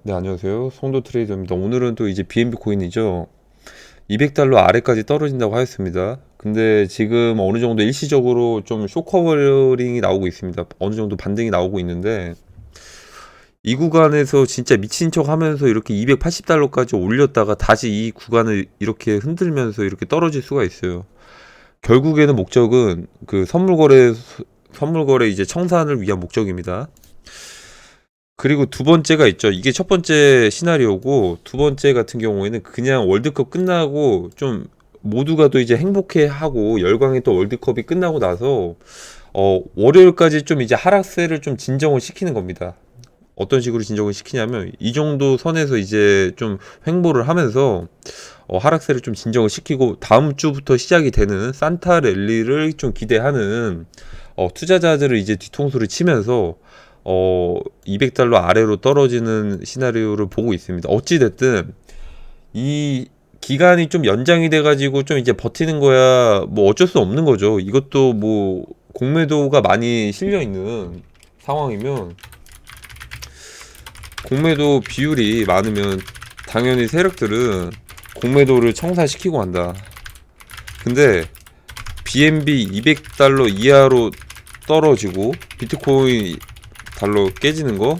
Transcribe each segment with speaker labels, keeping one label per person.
Speaker 1: 네, 안녕하세요. 송도 트레이더입니다. 오늘은 또 이제 BNB 코인이죠. 200달러 아래까지 떨어진다고 하였습니다. 근데 지금 어느 정도 일시적으로 좀 쇼커버링이 나오고 있습니다. 어느 정도 반등이 나오고 있는데 이 구간에서 진짜 미친 척 하면서 이렇게 280달러까지 올렸다가 다시 이 구간을 이렇게 흔들면서 이렇게 떨어질 수가 있어요. 결국에는 목적은 그 선물거래 이제 청산을 위한 목적입니다. 그리고 두 번째가 있죠. 이게 첫 번째 시나리오고, 두 번째 같은 경우에는 그냥 월드컵 끝나고 좀 모두가 또 이제 행복해하고 열광의 또 월드컵이 끝나고 나서 월요일까지 좀 이제 하락세를 좀 진정을 시키는 겁니다. 어떤 식으로 진정을 시키냐면 이 정도 선에서 이제 좀 횡보를 하면서 하락세를 좀 진정을 시키고 다음 주부터 시작이 되는 산타 랠리를 좀 기대하는 투자자들을 이제 뒤통수를 치면서 200달러 아래로 떨어지는 시나리오를 보고 있습니다. 어찌 됐든 이 기간이 좀 연장이 돼가지고 좀 이제 버티는 거야 뭐 어쩔 수 없는 거죠. 이것도 뭐 공매도가 많이 실려 있는 상황이면, 공매도 비율이 많으면 당연히 세력들은 공매도를 청산시키고 한다. 근데 BNB 200달러 이하로 떨어지고 비트코인 달러 깨지는 거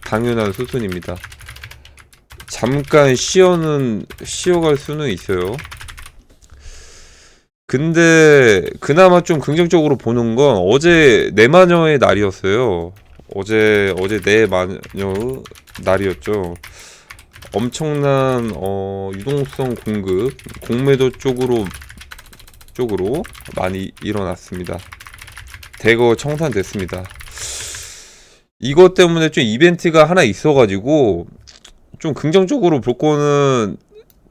Speaker 1: 당연한 수순입니다. 잠깐 쉬어갈 수는 있어요. 근데 그나마 좀 긍정적으로 보는 건 어제 내마녀의 날이었어요. 어제 내마녀의 날이었죠. 엄청난 유동성 공급, 공매도 쪽으로 많이 일어났습니다. 대거 청산됐습니다. 이것 때문에 좀 이벤트가 하나 있어가지고 좀 긍정적으로 볼 거는,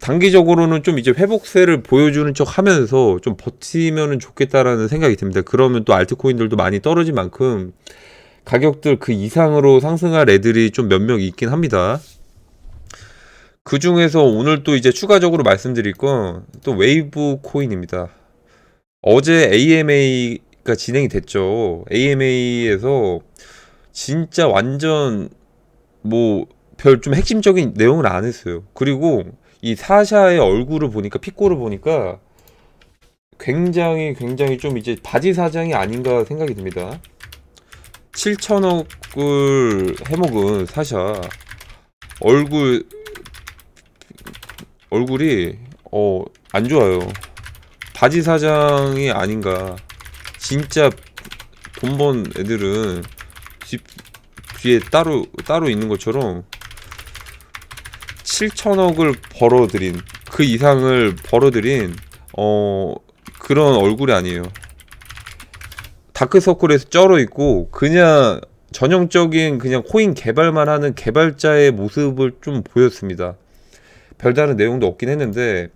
Speaker 1: 단기적으로는 좀 이제 회복세를 보여주는 척 하면서 좀 버티면은 좋겠다라는 생각이 듭니다. 그러면 또 알트코인들도 많이 떨어진 만큼 가격들 그 이상으로 상승할 애들이 좀 몇 명 있긴 합니다. 그 중에서 오늘 또 이제 추가적으로 말씀드릴 건 또 웨이브 코인입니다. 어제 AMA가 진행이 됐죠. AMA에서 진짜 완전 뭐 별 좀 핵심적인 내용을 안 했어요. 그리고 이 사샤의 얼굴을 보니까, 픽고를 보니까 굉장히 좀 이제 바지 사장이 아닌가 생각이 듭니다. 7천억을 해먹은 사샤 얼굴 얼굴이 안 좋아요. 바지 사장이 아닌가. 진짜 돈 번 애들은 집 뒤에 따로 있는 것처럼 7천억을 벌어들인, 그 이상을 벌어들인 그런 얼굴이 아니에요. 다크서클에서 쩔어 있고 그냥 전형적인 그냥 코인 개발만 하는 개발자의 모습을 좀 보였습니다. 별다른 내용도 없긴 했는데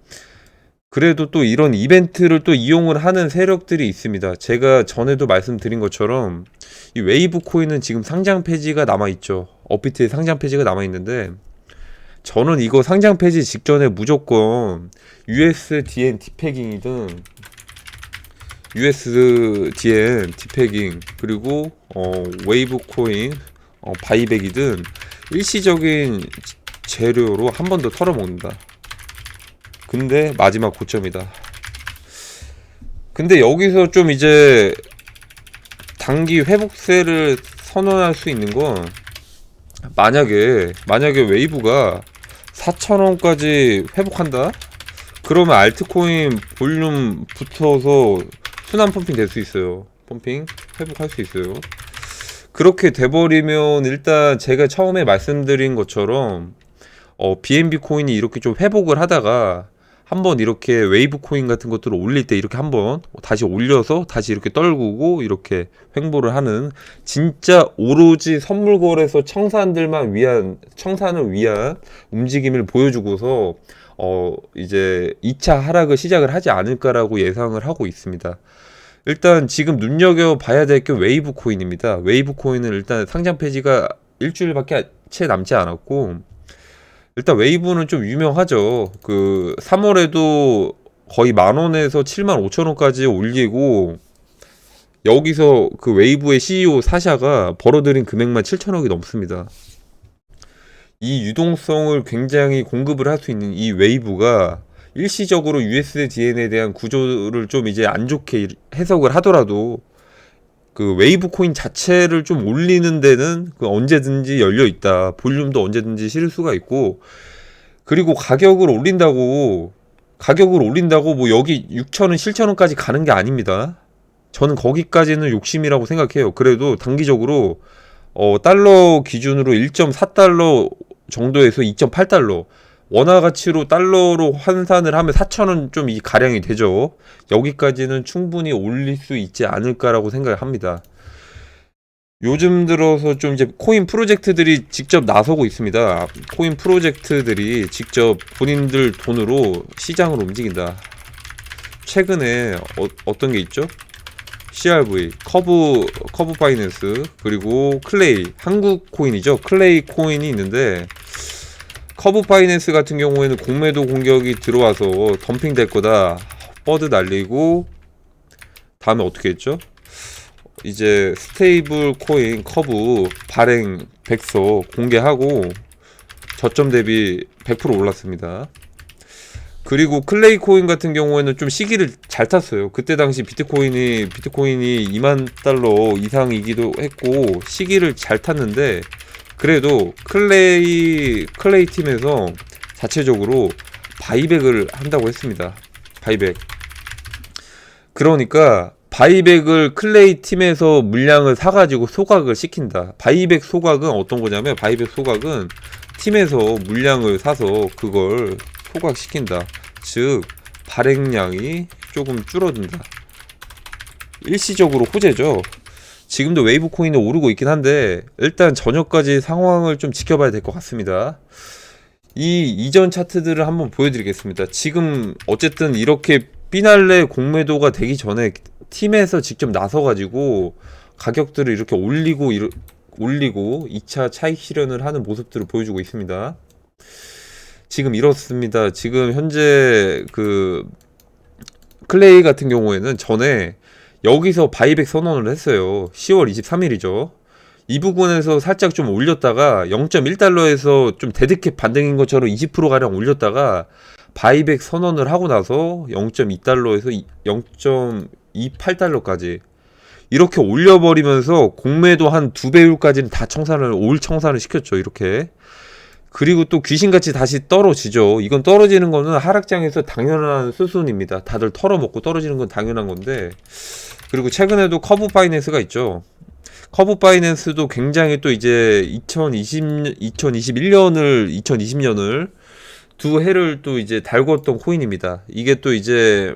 Speaker 1: 그래도 또 이런 이벤트를 또 이용을 하는 세력들이 있습니다. 제가 전에도 말씀드린 것처럼 이 웨이브 코인은 지금 상장 폐지가 남아있죠. 업비트에 상장 폐지가 남아있는데 저는 이거 상장 폐지 직전에 무조건 USDN 디패깅이든 USDN 디패깅 그리고 웨이브 코인 바이백이든 일시적인 재료로 한 번 더 털어먹는다. 근데 마지막 고점이다. 근데 여기서 좀 이제 단기 회복세를 선언할 수 있는 건, 만약에 웨이브가 4,000원까지 회복한다? 그러면 알트코인 볼륨 붙어서 순환 펌핑 될 수 있어요. 펌핑 회복할 수 있어요. 그렇게 돼버리면 일단 제가 처음에 말씀드린 것처럼 BNB 코인이 이렇게 좀 회복을 하다가 한번 이렇게 웨이브 코인 같은 것들을 올릴 때 이렇게 한번 다시 올려서 다시 이렇게 떨구고 이렇게 횡보를 하는, 진짜 오로지 선물거래소 청산을 위한 움직임을 보여주고서 이제 2차 하락을 시작을 하지 않을까라고 예상을 하고 있습니다. 일단 지금 눈여겨봐야 될 게 웨이브 코인입니다. 웨이브 코인은 일단 상장 폐지가 일주일밖에 채 남지 않았고, 일단 웨이브는 좀 유명하죠. 그 3월에도 거의 10,000원에서 75,000원까지 올리고 여기서 그 웨이브의 CEO 사샤가 벌어들인 금액만 7천억이 넘습니다. 이 유동성을 굉장히 공급을 할 수 있는 이 웨이브가 일시적으로 USDN에 대한 구조를 좀 이제 안 좋게 해석을 하더라도 그 웨이브 코인 자체를 좀 올리는 데는 그 언제든지 열려 있다. 볼륨도 언제든지 실을 수가 있고, 그리고 가격을 올린다고 뭐 여기 6천원, 7천원까지 가는 게 아닙니다. 저는 거기까지는 욕심이라고 생각해요. 그래도 단기적으로 달러 기준으로 1.4달러 정도에서 2.8달러 원화 가치로 달러로 환산을 하면 4천원 좀 이 가량이 되죠. 여기까지는 충분히 올릴 수 있지 않을까라고 생각을 합니다. 요즘 들어서 좀 이제 코인 프로젝트들이 직접 나서고 있습니다. 코인 프로젝트들이 직접 본인들 돈으로 시장을 움직인다. 최근에 어떤 게 있죠? CRV, 커브 파이낸스, 그리고 클레이, 한국 코인이죠. 클레이 코인이 있는데, 커브 파이낸스 같은 경우에는 공매도 공격이 들어와서 덤핑 될 거다. 버드 날리고, 다음에 어떻게 했죠? 이제 스테이블 코인 커브 발행 백서 공개하고 저점 대비 100% 올랐습니다. 그리고 클레이 코인 같은 경우에는 좀 시기를 잘 탔어요. 그때 당시 비트코인이 2만 달러 이상이기도 했고 시기를 잘 탔는데, 그래도 클레이 팀에서 자체적으로 바이백을 한다고 했습니다. 바이백. 그러니까 바이백을 클레이 팀에서 물량을 사가지고 소각을 시킨다. 바이백 소각은 어떤 거냐면, 바이백 소각은 팀에서 물량을 사서 그걸 소각시킨다. 즉 발행량이 조금 줄어든다. 일시적으로 호재죠. 지금도 웨이브 코인은 오르고 있긴 한데 일단 저녁까지 상황을 좀 지켜봐야 될 것 같습니다. 이 이전 차트들을 한번 보여드리겠습니다. 지금 어쨌든 이렇게 피날레 공매도가 되기 전에 팀에서 직접 나서가지고 가격들을 이렇게 올리고 2차 차익 실현을 하는 모습들을 보여주고 있습니다. 지금 이렇습니다. 지금 현재 그 클레이 같은 경우에는 전에 여기서 바이백 선언을 했어요. 10월 23일이죠. 이 부분에서 살짝 좀 올렸다가 0.1달러에서 좀 데드캣 반등인 것처럼 20%가량 올렸다가 바이백 선언을 하고 나서 0.2달러에서 0.28달러까지 이렇게 올려버리면서 공매도 한 2배율까지는 다 올 청산을 시켰죠. 이렇게. 그리고 또 귀신같이 다시 떨어지죠. 이건 떨어지는 거는 하락장에서 당연한 수순입니다. 다들 털어먹고 떨어지는 건 당연한 건데. 그리고 최근에도 커브 파이낸스가 있죠. 커브 파이낸스도 굉장히 또 이제 2020년을 두 해를 또 이제 달궜던 코인입니다. 이게 또 이제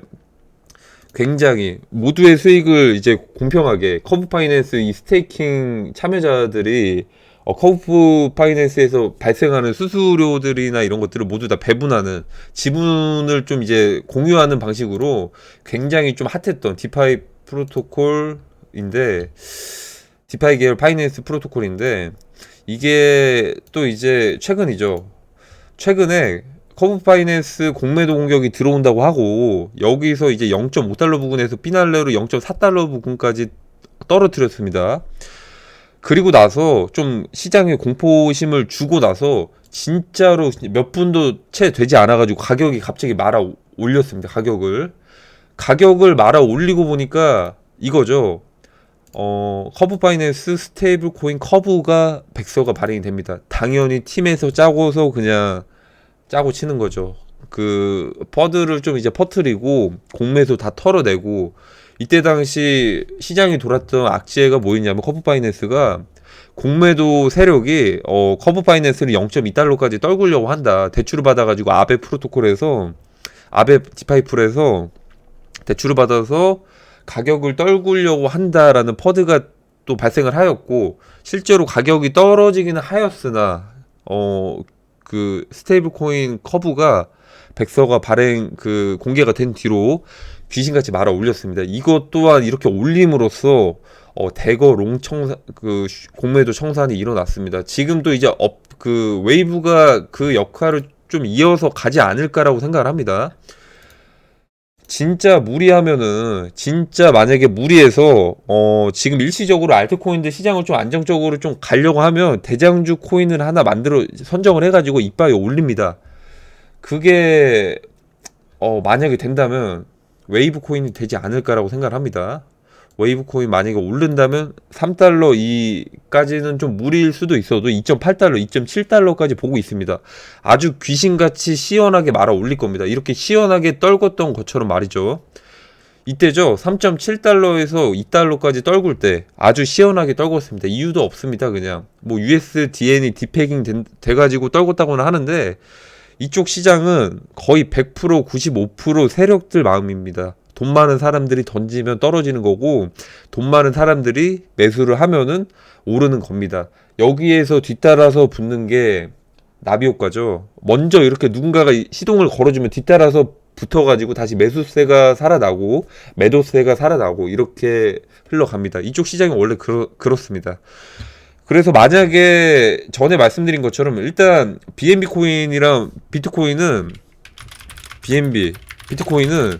Speaker 1: 굉장히 모두의 수익을 이제 공평하게 커브 파이낸스 이 스테이킹 참여자들이 커브 파이낸스에서 발생하는 수수료들이나 이런 것들을 모두 다 배분하는, 지분을 좀 이제 공유하는 방식으로 굉장히 좀 핫했던 디파이 프로토콜인데, 디파이 계열 파이낸스 프로토콜인데, 이게 또 이제 최근이죠. 최근에 커브 파이낸스 공매도 공격이 들어온다고 하고 여기서 이제 0.5달러 부근에서 피날레로 0.4달러 부근까지 떨어뜨렸습니다. 그리고 나서 좀 시장에 공포심을 주고 나서 진짜로 몇 분도 채 되지 않아가지고 가격이 갑자기 말아 올렸습니다. 가격을 말아 올리고 보니까 이거죠. 커브 파이낸스 스테이블 코인 커브가 백서가 발행이 됩니다. 당연히 팀에서 짜고서 그냥 짜고 치는 거죠. 그 퍼드를 좀 이제 퍼뜨리고 공매수 다 털어내고, 이때 당시 시장이 돌았던 악재가 뭐였냐면 커브 파이낸스가 공매도 세력이 커브 파이낸스를 0.2달러까지 떨구려고 한다. 대출을 받아가지고 아베 디파이풀에서 대출을 받아서 가격을 떨구려고 한다라는 퍼드가 또 발생을 하였고, 실제로 가격이 떨어지기는 하였으나 그 스테이블 코인 커브가 백서가 공개가 된 뒤로 귀신같이 말아 올렸습니다. 이것 또한 이렇게 올림으로써 대거 공매도 청산이 일어났습니다. 지금도 이제 그 웨이브가 그 역할을 좀 이어서 가지 않을까라고 생각을 합니다. 진짜 무리하면은 진짜 만약에 무리해서 지금 일시적으로 알트코인들 시장을 좀 안정적으로 좀 가려고 하면 대장주 코인을 하나 만들어 선정을 해가지고 이빠이 올립니다. 그게 만약에 된다면 웨이브 코인이 되지 않을까라고 생각을 합니다. 웨이브 코인 만약에 오른다면 3달러 이까지는 좀 무리일 수도 있어도 2.8달러, 2.7달러까지 보고 있습니다. 아주 귀신같이 시원하게 말아 올릴 겁니다. 이렇게 시원하게 떨궜던 것처럼 말이죠. 이때죠. 3.7달러에서 2달러까지 떨굴 때 아주 시원하게 떨궜습니다. 이유도 없습니다. 그냥 뭐 USDN이 디패깅 돼가지고 떨궜다고는 하는데 이쪽 시장은 거의 100%, 95% 세력들 마음입니다. 돈 많은 사람들이 던지면 떨어지는 거고 돈 많은 사람들이 매수를 하면은 오르는 겁니다. 여기에서 뒤따라서 붙는 게 나비 효과죠. 먼저 이렇게 누군가가 시동을 걸어주면 뒤따라서 붙어가지고 다시 매수세가 살아나고 매도세가 살아나고 이렇게 흘러갑니다. 이쪽 시장이 원래 그렇습니다. 그래서 만약에 전에 말씀드린 것처럼 일단 BNB 코인이랑 비트코인은 비트코인은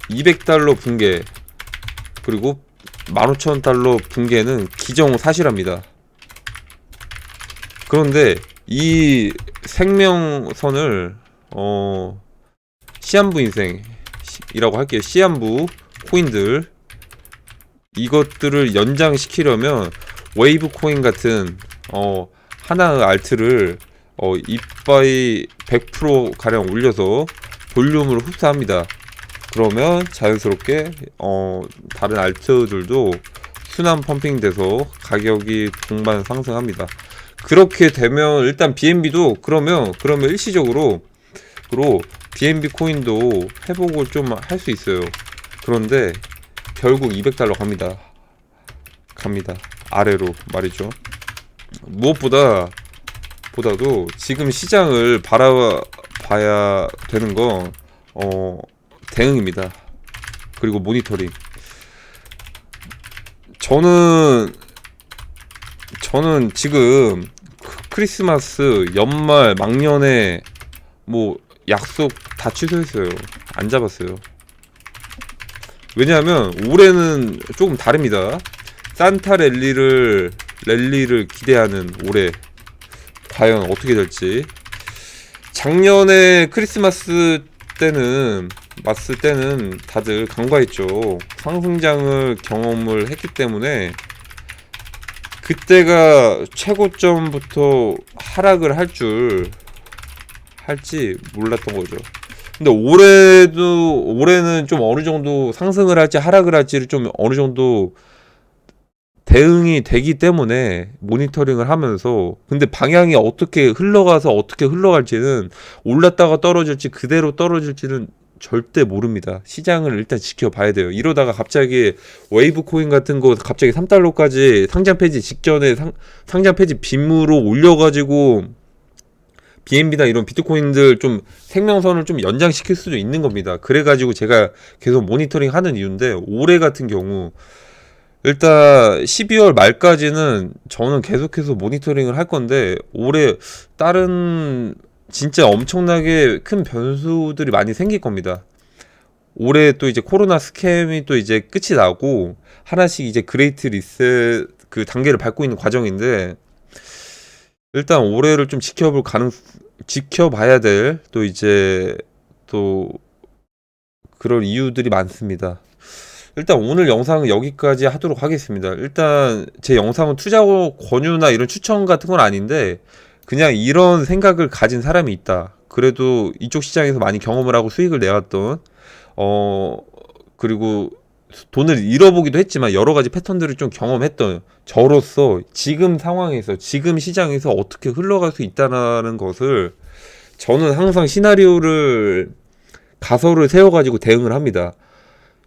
Speaker 1: 200달러 붕괴 그리고 15,000달러 붕괴는 기정사실합니다. 그런데 이 생명선을 시한부 인생이라고 할게요. 시한부 코인들 이것들을 연장시키려면 웨이브 코인 같은 하나의 알트를 이빠이 100% 가량 올려서 볼륨을 흡수합니다. 그러면 자연스럽게 다른 알트들도 순환 펌핑돼서 가격이 동반 상승합니다. 그렇게 되면 일단 BNB도 그러면 일시적으로 BNB 코인도 회복을 좀 할 수 있어요. 그런데 결국 200달러 갑니다. 아래로 말이죠. 무엇보다도 지금 시장을 바라봐야 되는 건 대응입니다. 그리고 모니터링. 저는 지금 크리스마스, 연말, 막년에 뭐 약속 다 취소했어요. 안 잡았어요. 왜냐하면 올해는 조금 다릅니다. 산타 랠리를 기대하는 올해 과연 어떻게 될지. 작년에 크리스마스 때는 다들 간과했죠. 상승장을 경험을 했기 때문에 그때가 최고점부터 하락을 할지 몰랐던 거죠. 근데 올해는 좀 어느 정도 상승을 할지 하락을 할지를 좀 어느 정도 대응이 되기 때문에 모니터링을 하면서 근데 방향이 어떻게 흘러가서 어떻게 흘러갈지는 올랐다가 떨어질지 그대로 떨어질지는 절대 모릅니다. 시장을 일단 지켜봐야 돼요. 이러다가 갑자기 웨이브 코인 같은 거 갑자기 3달러까지 상장 폐지 직전에 상장 폐지 빔으로 올려가지고 BNB나 이런 비트코인들 좀 생명선을 좀 연장시킬 수도 있는 겁니다. 그래가지고 제가 계속 모니터링 하는 이유인데 올해 같은 경우 일단 12월 말까지는 저는 계속해서 모니터링을 할 건데 올해 다른 진짜 엄청나게 큰 변수들이 많이 생길 겁니다. 올해 또 이제 코로나 스캠이 또 이제 끝이 나고 하나씩 이제 그레이트 리셋 그 단계를 밟고 있는 과정인데 일단 올해를 좀 지켜봐야 될 또 이제 또 그럴 이유들이 많습니다. 일단 오늘 영상은 여기까지 하도록 하겠습니다. 일단 제 영상은 투자 권유나 이런 추천 같은 건 아닌데 그냥 이런 생각을 가진 사람이 있다. 그래도 이쪽 시장에서 많이 경험을 하고 수익을 내왔던 그리고 돈을 잃어보기도 했지만 여러 가지 패턴들을 좀 경험했던 저로서 지금 상황에서 지금 시장에서 어떻게 흘러갈 수 있다는 것을 저는 항상 가설을 세워가지고 대응을 합니다.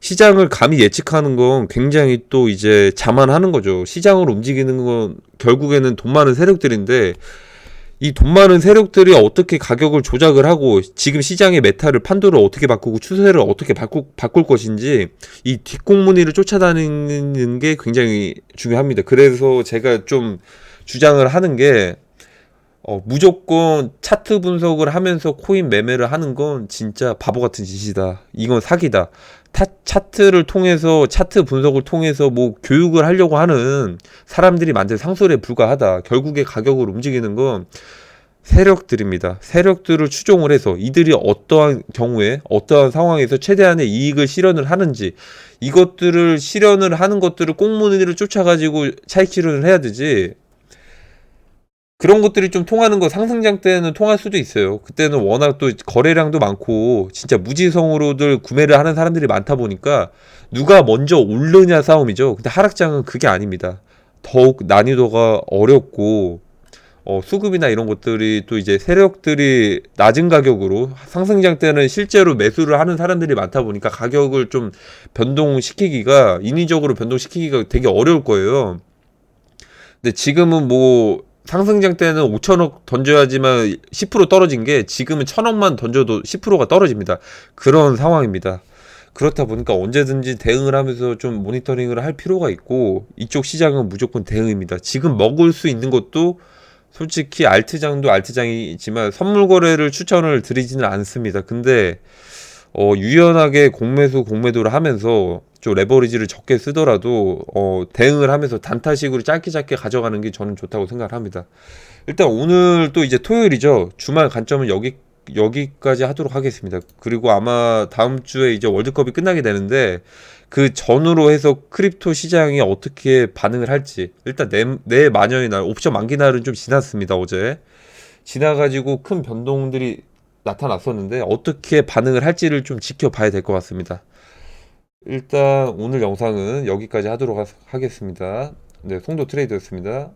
Speaker 1: 시장을 감히 예측하는 건 굉장히 또 이제 자만하는 거죠. 시장을 움직이는 건 결국에는 돈 많은 세력들인데 이 돈 많은 세력들이 어떻게 가격을 조작을 하고 지금 시장의 메타를 판도를 어떻게 바꾸고 추세를 어떻게 바꿀 것인지 이 뒷공무니를 쫓아다니는 게 굉장히 중요합니다. 그래서 제가 좀 주장을 하는 게 무조건 차트 분석을 하면서 코인 매매를 하는 건 진짜 바보 같은 짓이다. 이건 사기다. 차트를 통해서, 차트 분석을 통해서 뭐 교육을 하려고 하는 사람들이 만든 상술에 불과하다. 결국에 가격을 움직이는 건 세력들입니다. 세력들을 추종을 해서 이들이 어떠한 경우에, 어떠한 상황에서 최대한의 이익을 실현을 하는지, 이것들을 실현을 하는 것들을 꽁무니를 쫓아가지고 차익 실현을 해야 되지. 그런 것들이 좀 통하는 거 상승장 때는 통할 수도 있어요. 그때는 워낙 또 거래량도 많고 진짜 무지성으로들 구매를 하는 사람들이 많다 보니까 누가 먼저 오르냐 싸움이죠. 근데 하락장은 그게 아닙니다. 더욱 난이도가 어렵고 수급이나 이런 것들이 또 이제 세력들이 낮은 가격으로 상승장 때는 실제로 매수를 하는 사람들이 많다 보니까 가격을 좀 변동시키기가, 인위적으로 변동시키기가 되게 어려울 거예요. 근데 지금은 뭐 상승장 때는 5천억 던져야지만 10% 떨어진 게 지금은 1,000억만 던져도 10%가 떨어집니다. 그런 상황입니다. 그렇다 보니까 언제든지 대응을 하면서 좀 모니터링을 할 필요가 있고, 이쪽 시장은 무조건 대응입니다. 지금 먹을 수 있는 것도 솔직히 알트장도 알트장이지만 선물 거래를 추천을 드리지는 않습니다. 근데 유연하게 공매수 공매도를 하면서 좀 레버리지를 적게 쓰더라도 대응을 하면서 단타식으로 짧게 가져가는 게 저는 좋다고 생각을 합니다. 일단 오늘 또 이제 토요일이죠. 주말 관점은 여기까지 하도록 하겠습니다. 그리고 아마 다음 주에 이제 월드컵이 끝나게 되는데 그 전후로 해서 크립토 시장이 어떻게 반응을 할지, 일단 내일 만연의 날 옵션 만기 날은 좀 지났습니다. 어제 지나가지고 큰 변동들이 나타났었는데 어떻게 반응을 할지를 좀 지켜봐야 될 것 같습니다. 일단 오늘 영상은 여기까지 하도록 하겠습니다. 네, 송도 트레이더였습니다.